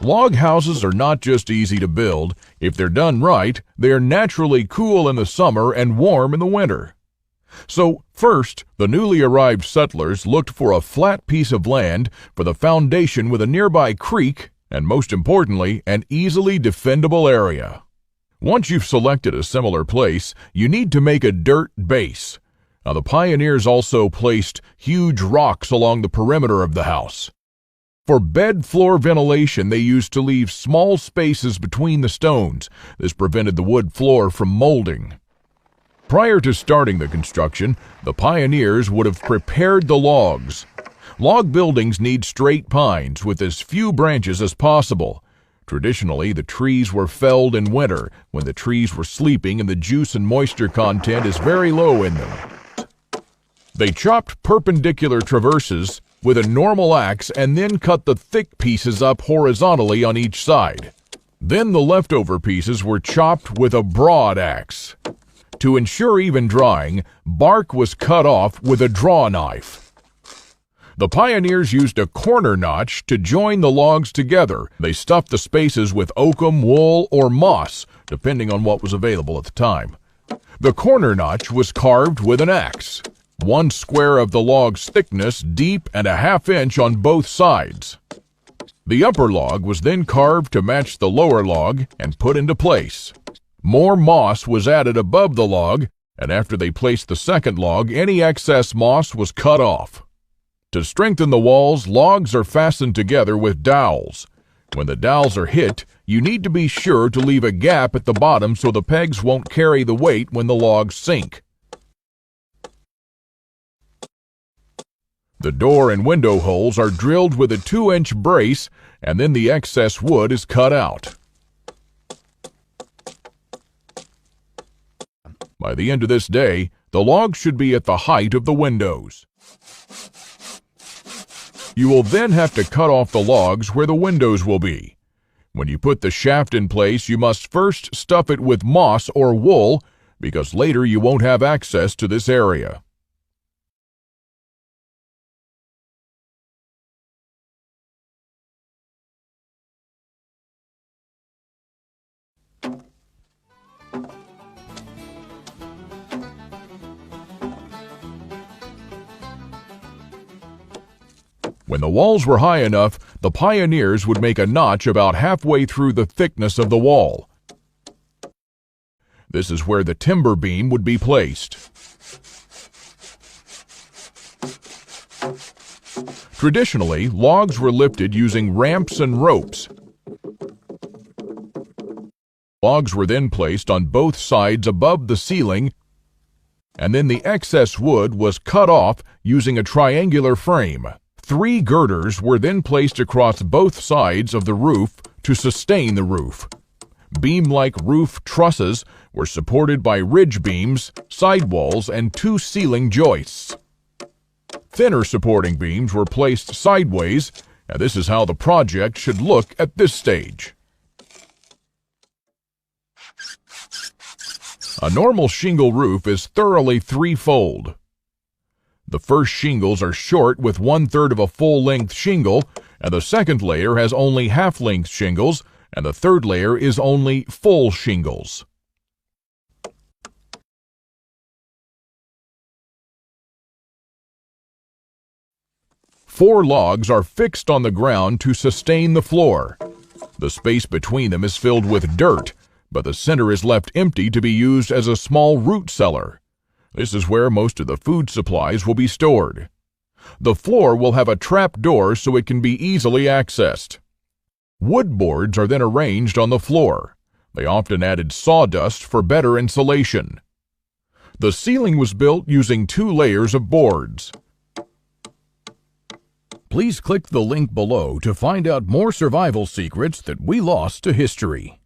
Log houses are not just easy to build. If they're done right, they are naturally cool in the summer and warm in the winter. So, first, the newly arrived settlers looked for a flat piece of land for the foundation with a nearby creek and, most importantly, an easily defendable area. Once you've selected a similar place, you need to make a dirt base. Now, the pioneers also placed huge rocks along the perimeter of the house. For bed floor ventilation, they used to leave small spaces between the stones. This prevented the wood floor from molding. Prior to starting the construction, the pioneers would have prepared the logs. Log buildings need straight pines with as few branches as possible. Traditionally, the trees were felled in winter when the trees were sleeping and the juice and moisture content is very low in them. They chopped perpendicular traverses with a normal axe and then cut the thick pieces up horizontally on each side. Then the leftover pieces were chopped with a broad axe. To ensure even drying, bark was cut off with a draw knife. The pioneers used a corner notch to join the logs together. They stuffed the spaces with oakum, wool, or moss, depending on what was available at the time. The corner notch was carved with an axe. 1 square of the log's thickness, deep and a ½ inch on both sides. The upper log was then carved to match the lower log and put into place. More moss was added above the log, and after they placed the second log, any excess moss was cut off. To strengthen the walls, logs are fastened together with dowels. When the dowels are hit, you need to be sure to leave a gap at the bottom so the pegs won't carry the weight when the logs sink. The door and window holes are drilled with a 2-inch brace, and then the excess wood is cut out. By the end of this day, the logs should be at the height of the windows. You will then have to cut off the logs where the windows will be. When you put the shaft in place, you must first stuff it with moss or wool, because later you won't have access to this area. When the walls were high enough, the pioneers would make a notch about halfway through the thickness of the wall. This is where the timber beam would be placed. Traditionally, logs were lifted using ramps and ropes. Logs were then placed on both sides above the ceiling, and then the excess wood was cut off using a triangular frame. 3 girders were then placed across both sides of the roof to sustain the roof. Beam-like roof trusses were supported by ridge beams, sidewalls, and 2 ceiling joists. Thinner supporting beams were placed sideways, and this is how the project should look at this stage. A normal shingle roof is thoroughly 3-fold. The first shingles are short with 1/3 of a full-length shingle, and the second layer has only half-length shingles, and the third layer is only full shingles. Four logs are fixed on the ground to sustain the floor. The space between them is filled with dirt, but the center is left empty to be used as a small root cellar. This is where most of the food supplies will be stored. The floor will have a trap door so it can be easily accessed. Wood boards are then arranged on the floor. They often added sawdust for better insulation. The ceiling was built using 2 layers of boards. Please click the link below to find out more survival secrets that we lost to history.